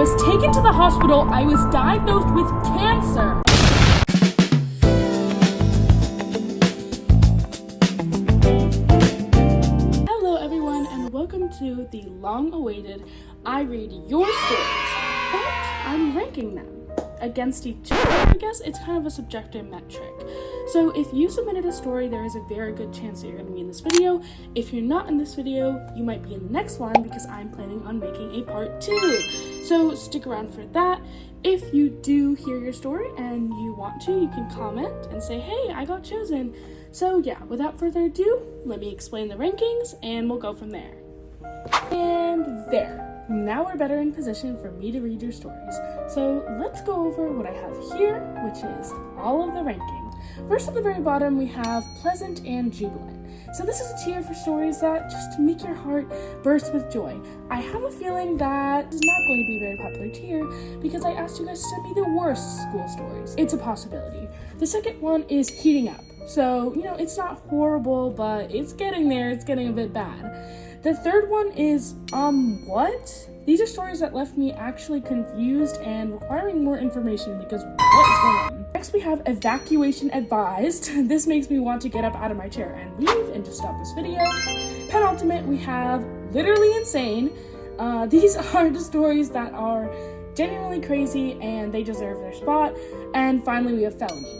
was taken to the hospital. I was diagnosed with cancer. Hello everyone, and welcome to the long-awaited I Read Your Stories, but I'm ranking them against each other. I guess it's kind of a subjective metric. So if you submitted a story, there is a very good chance that you're going to be in this video. If you're not in this video, you might be in the next one because I'm planning on making a part 2. So stick around for that. If you do hear your story and you want to, you can comment and say, hey, I got chosen. So yeah, without further ado, let me explain the rankings and we'll go from there. And there. Now we're better in position for me to read your stories. So let's go over what I have here, which is all of the ranking. First at the very bottom, we have pleasant and jubilant. So this is a tier for stories that just make your heart burst with joy. I have a feeling that is not going to be a very popular tier because I asked you guys to send me the worst school stories. It's a possibility. The second one is heating up. So, it's not horrible, but it's getting there. It's getting a bit bad. The third one is, what? These are stories that left me actually confused and requiring more information because what is going on? Next we have evacuation advised. This makes me want to get up out of my chair and leave and just stop this video. Penultimate, we have literally insane. These are the stories that are genuinely crazy and they deserve their spot. And finally we have felony.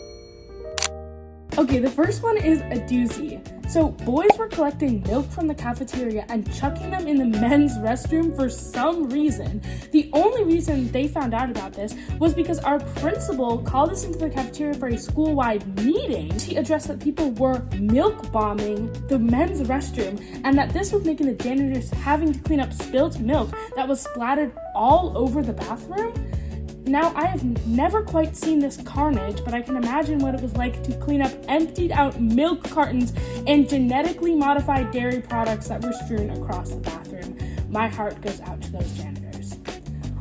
Okay, the first one is a doozy. So boys were collecting milk from the cafeteria and chucking them in the men's restroom for some reason. The only reason they found out about this was because our principal called us into the cafeteria for a school-wide meeting. He addressed that people were milk bombing the men's restroom and that this was making the janitors having to clean up spilt milk that was splattered all over the bathroom. Now, I have never quite seen this carnage, but I can imagine what it was like to clean up emptied out milk cartons and genetically modified dairy products that were strewn across the bathroom. My heart goes out to those janitors.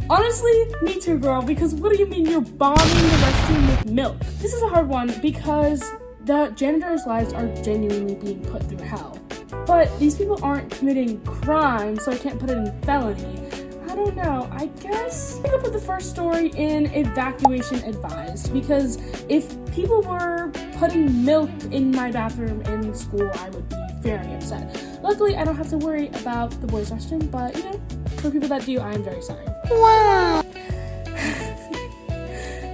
Honestly, me too, girl, because what do you mean you're bombing the restroom with milk? This is a hard one because the janitors' lives are genuinely being put through hell. But these people aren't committing crime, so I can't put it in felony. I don't know, I guess I'm gonna put the first story in evacuation advised because if people were putting milk in my bathroom in school, I would be very upset. Luckily, I don't have to worry about the boys' restroom, but for people that do, I am very sorry. Wow!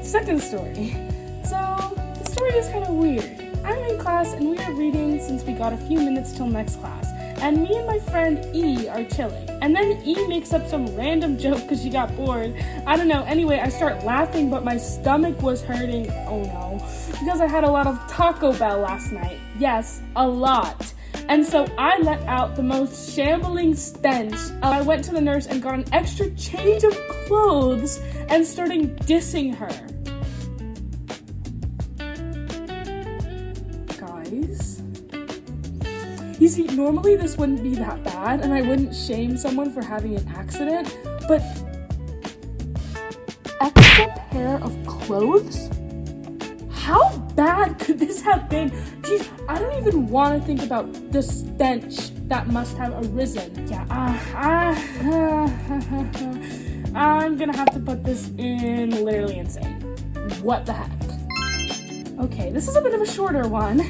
Second story. So, the story is kind of weird. I'm in class and we are reading since we got a few minutes till next class. And me and my friend E are chilling. And then E makes up some random joke because she got bored. I don't know. Anyway, I start laughing, but my stomach was hurting. Oh no. Because I had a lot of Taco Bell last night. Yes, a lot. And so I let out the most shambling stench. I went to the nurse and got an extra change of clothes and started dissing her. Guys? You see, normally this wouldn't be that bad, and I wouldn't shame someone for having an accident, but extra pair of clothes? How bad could this have been? Jeez, I don't even want to think about the stench that must have arisen. Yeah, I'm gonna have to put this in literally insane. What the heck? Okay, this is a bit of a shorter one.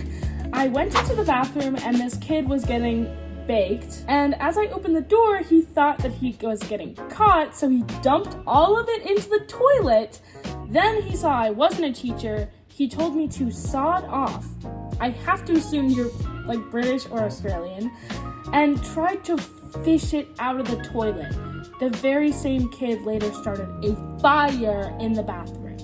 I went into the bathroom and this kid was getting baked, and as I opened the door, he thought that he was getting caught, so he dumped all of it into the toilet. Then he saw I wasn't a teacher. He told me to sod off. I have to assume you're like British or Australian, and tried to fish it out of the toilet. The very same kid later started a fire in the bathroom.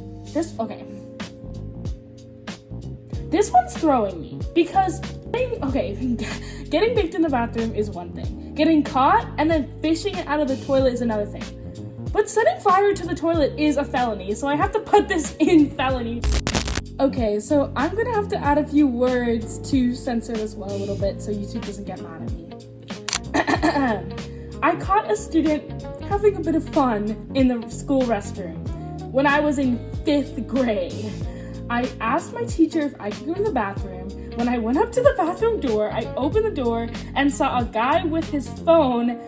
This one's throwing me because, getting baked in the bathroom is one thing. Getting caught and then fishing it out of the toilet is another thing. But setting fire to the toilet is a felony, so I have to put this in felony. Okay, so I'm gonna have to add a few words to censor this one a little bit so YouTube doesn't get mad at me. I caught a student having a bit of fun in the school restroom when I was in 5th grade. I asked my teacher if I could go to the bathroom. When I went up to the bathroom door, I opened the door and saw a guy with his phone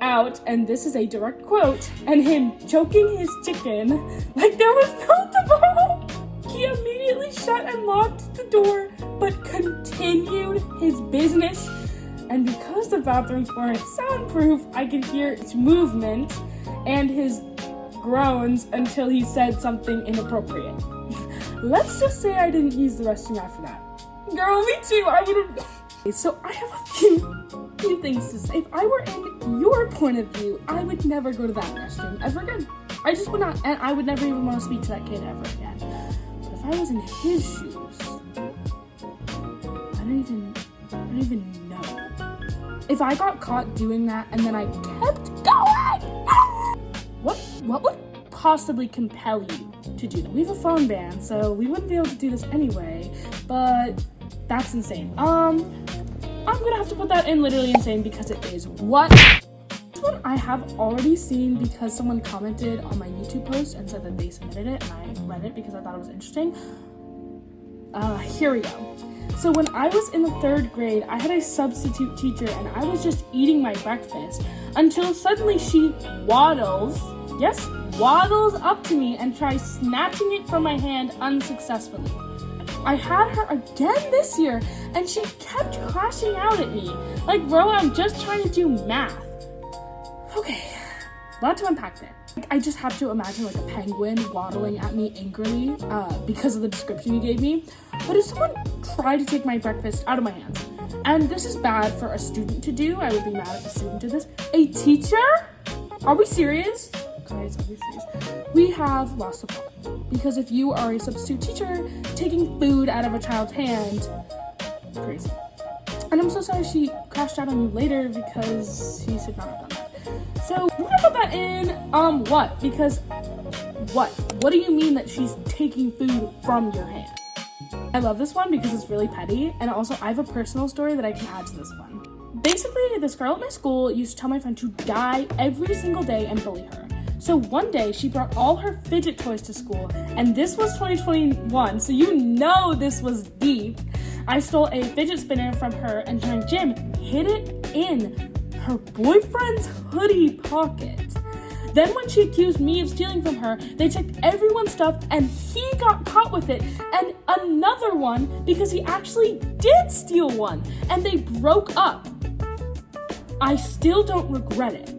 out, and this is a direct quote, and him choking his chicken like there was no tomorrow. He immediately shut and locked the door, but continued his business. And because the bathrooms weren't soundproof, I could hear its movement and his groans until he said something inappropriate. Let's just say I didn't use the restroom after that. Girl, me too, I would've... So I have a few things to say. If I were in your point of view, I would never go to that restroom ever again. I just would not, and I would never even want to speak to that kid ever again. But if I was in his shoes, I don't even know. If I got caught doing that and then I kept going, what would possibly compel you to do that? We have a phone ban, so we wouldn't be able to do this anyway, but that's insane. I'm gonna have to put that in literally insane because it is. What? This one I have already seen because someone commented on my YouTube post and said that they submitted it, and I read it because I thought it was interesting. Here we go. So when I was in the 3rd grade, I had a substitute teacher and I was just eating my breakfast until suddenly she waddles up to me and tries snatching it from my hand unsuccessfully. I had her again this year and she kept crashing out at me. Like, bro, I'm just trying to do math. Okay, a lot to unpack there. I just have to imagine like a penguin waddling at me angrily because of the description you gave me. But if someone tried to take my breakfast out of my hands, and this is bad for a student to do, I would be mad if a student did this. A teacher? Are we serious? Guys, are we serious? We have lost the plot. Because if you are a substitute teacher, taking food out of a child's hand, crazy. And I'm so sorry she crashed out on you later because she should not have done that. So we're gonna put that in, what? Because what? What do you mean that she's taking food from your hand? I love this one because it's really petty, and also I have a personal story that I can add to this one. Basically, this girl at my school used to tell my friend to die every single day and bully her. So one day, she brought all her fidget toys to school, and this was 2021, so you know this was deep. I stole a fidget spinner from her, and during gym, hid it in her boyfriend's hoodie pocket. Then when she accused me of stealing from her, they checked everyone's stuff, and he got caught with it, and another one, because he actually did steal one, and they broke up. I still don't regret it.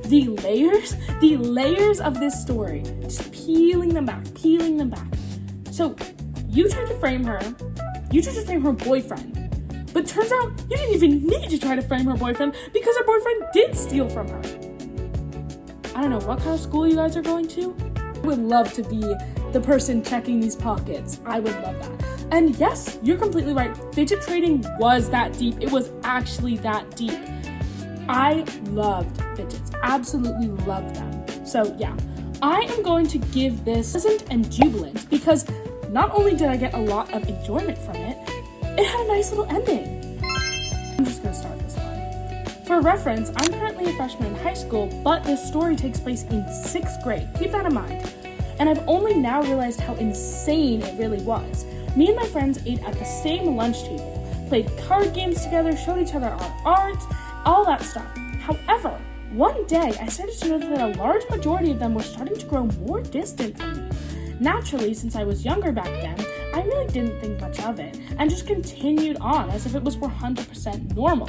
The layers of this story, just peeling them back. So you tried to frame her boyfriend, but turns out you didn't even need to try to frame her boyfriend because her boyfriend did steal from her. I don't know what kind of school you guys are going to. I would love to be the person checking these pockets. I would love that. And yes, you're completely right. Fidget trading was that deep. It was actually that deep. I loved fidgets, absolutely loved them. So yeah, I am going to give this pleasant and jubilant because not only did I get a lot of enjoyment from it, it had a nice little ending. I'm just gonna start this one. For reference, I'm currently a freshman in high school, but this story takes place in 6th grade. Keep that in mind. And I've only now realized how insane it really was. Me and my friends ate at the same lunch table, played card games together, showed each other our art, all that stuff. However, one day I started to notice that a large majority of them were starting to grow more distant from me. Naturally, since I was younger back then, I really didn't think much of it and just continued on as if it was 100% normal.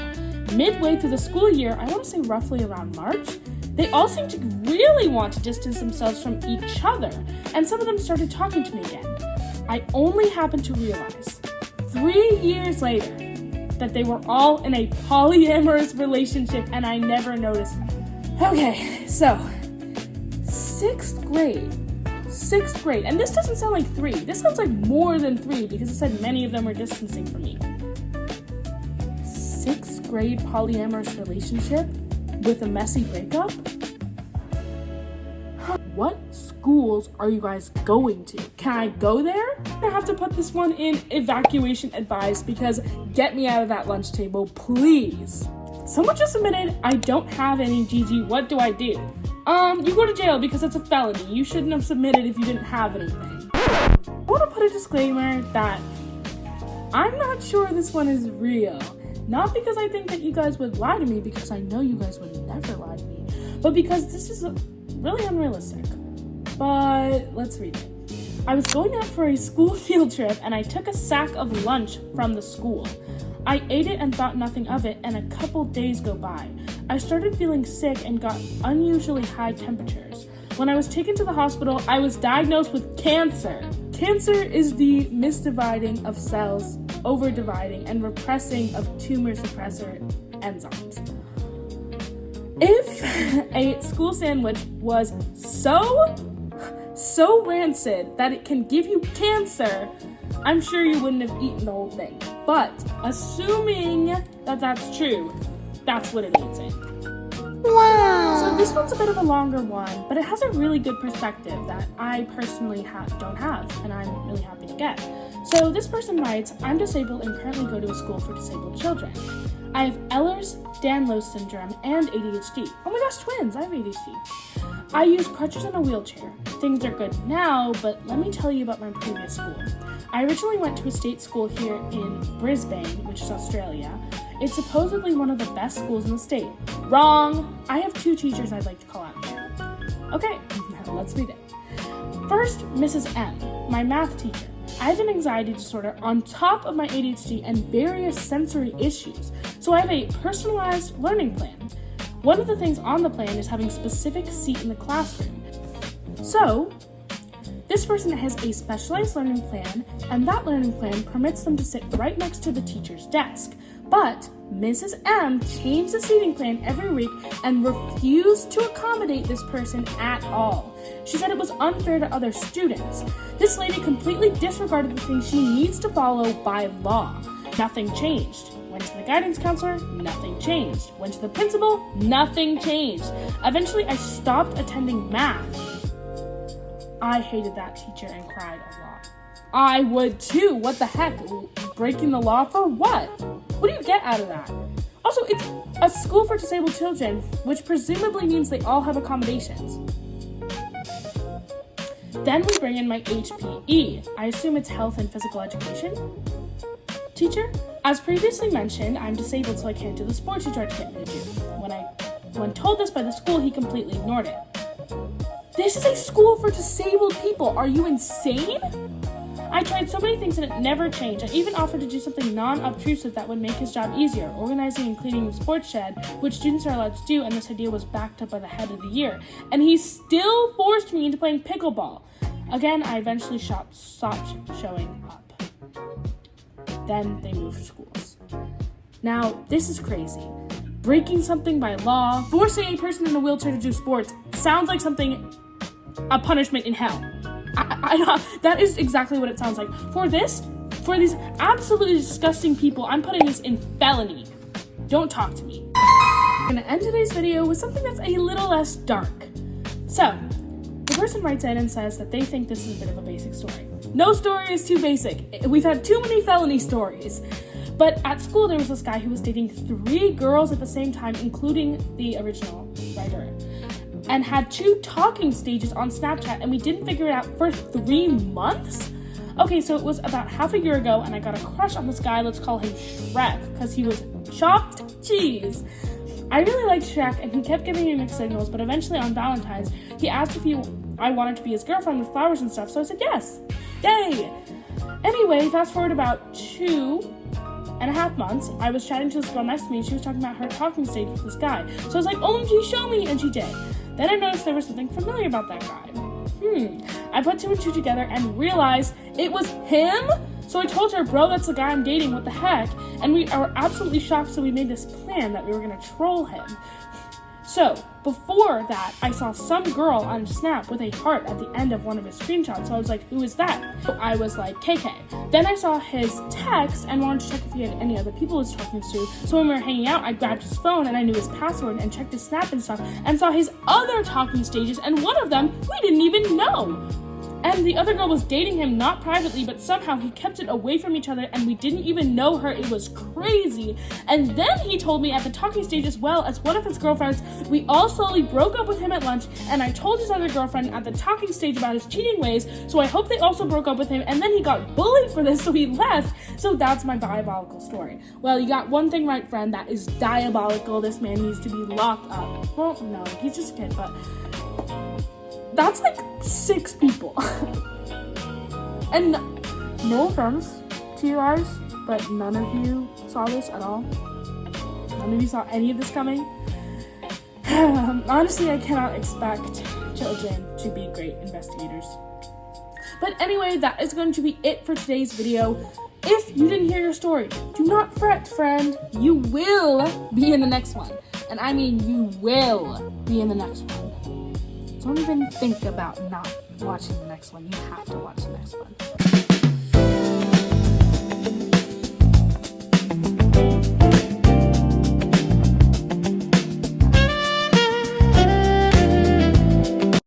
Midway through the school year, I want to say roughly around March, they all seemed to really want to distance themselves from each other, and some of them started talking to me again. I only happened to realize 3 years later that they were all in a polyamorous relationship, and I never noticed it. Okay, so 6th grade, and this doesn't sound like 3. This sounds like more than 3 because it said many of them were distancing from me. 6th grade polyamorous relationship with a messy breakup? What schools are you guys going to? Can I go there? I have to put this one in evacuation advised because get me out of that lunch table, please. Someone just submitted, I don't have any, Gigi, what do I do? You go to jail because it's a felony. You shouldn't have submitted if you didn't have anything. I want to put a disclaimer that I'm not sure this one is real. Not because I think that you guys would lie to me, because I know you guys would never lie to me, but because this is really unrealistic. But let's read it. I was going out for a school field trip and I took a sack of lunch from the school. I ate it and thought nothing of it, and a couple days go by. I started feeling sick and got unusually high temperatures. When I was taken to the hospital, I was diagnosed with cancer. Cancer is the misdividing of cells, overdividing, and repressing of tumor suppressor enzymes. If a school sandwich was so rancid that it can give you cancer, I'm sure you wouldn't have eaten the whole thing. But assuming that that's true, that's what it eats in. Wow! So this one's a bit of a longer one, but it has a really good perspective that I personally don't have, and I'm really happy to get. So this person writes, I'm disabled and currently go to a school for disabled children. I have Ehlers-Danlos syndrome and ADHD. Oh my gosh, twins! I have ADHD. I use crutches and a wheelchair. Things are good now, but let me tell you about my previous school. I originally went to a state school here in Brisbane, which is Australia. It's supposedly one of the best schools in the state. Wrong! I have 2 teachers I'd like to call out here. Okay, let's read it. First, Mrs. M, my math teacher. I have an anxiety disorder on top of my ADHD and various sensory issues, so I have a personalized learning plan. One of the things on the plan is having a specific seat in the classroom. So, this person has a specialized learning plan, and that learning plan permits them to sit right next to the teacher's desk. But Mrs. M changed the seating plan every week and refused to accommodate this person at all. She said it was unfair to other students. This lady completely disregarded the things she needs to follow by law. Nothing changed. Went to the guidance counselor, nothing changed. Went to the principal, nothing changed. Eventually, I stopped attending math. I hated that teacher and cried a lot. I would too. What the heck? Breaking the law for what? What do you get out of that? Also, it's a school for disabled children, which presumably means they all have accommodations. Then we bring in my HPE. I assume it's health and physical education teacher. As previously mentioned, I'm disabled, so I can't do the sports you tried to get me to do. When told this by the school, he completely ignored it. This is a school for disabled people. Are you insane? I tried so many things and it never changed. I even offered to do something non-obtrusive that would make his job easier, organizing and cleaning the sports shed, which students are allowed to do, and this idea was backed up by the head of the year. And he still forced me into playing pickleball. Again, I eventually stopped showing up. Then they moved schools. Now, this is crazy. Breaking something by law, forcing a person in a wheelchair to do sports, sounds like a punishment in hell. That is exactly what it sounds like. For these absolutely disgusting people, I'm putting this in felony. Don't talk to me. I'm gonna end today's video with something that's a little less dark. So, the person writes in and says that they think this is a bit of a basic story. No story is too basic. We've had too many felony stories. But at school, there was this guy who was dating 3 girls at the same time, including the original writer, and had 2 talking stages on Snapchat, and we didn't figure it out for 3 months? Okay, so it was about half a year ago, and I got a crush on this guy. Let's call him Shrek, because he was chopped cheese. I really liked Shrek, and he kept giving me mixed signals, but eventually on Valentine's, he asked if I wanted to be his girlfriend with flowers and stuff, so I said yes. Yay! Anyway, fast forward about 2.5 months, I was chatting to this girl next to me, and she was talking about her talking stage with this guy. So I was like, OMG, show me, and she did. Then I noticed there was something familiar about that guy. I put 2 and 2 together and realized it was him? So I told her, bro, that's the guy I'm dating, what the heck? And we are absolutely shocked, so we made this plan that we were gonna troll him. So, before that, I saw some girl on Snap with a heart at the end of one of his screenshots, so I was like, who is that? So I was like, KK. Then I saw his text and wanted to check if he had any other people he was talking to, so when we were hanging out, I grabbed his phone and I knew his password and checked his Snap and stuff, and saw his other talking stages, and one of them we didn't even know. And the other girl was dating him, not privately, but somehow he kept it away from each other, and we didn't even know her. It was crazy. And then he told me at the talking stage, as well as one of his girlfriends, we all slowly broke up with him at lunch, and I told his other girlfriend at the talking stage about his cheating ways, so I hope they also broke up with him, and then he got bullied for this, so he left. So that's my diabolical story. Well, you got one thing right, friend. That is diabolical. This man needs to be locked up. Well, no, he's just a kid, but that's like 6 people. And no offense to you guys, but none of you saw this at all. None of you saw any of this coming. Honestly, I cannot expect children to be great investigators. But anyway, that is going to be it for today's video. If you didn't hear your story, do not fret, friend. You will be in the next one. And I mean, you will be in the next one. Don't even think about not watching the next one. You have to watch the next one.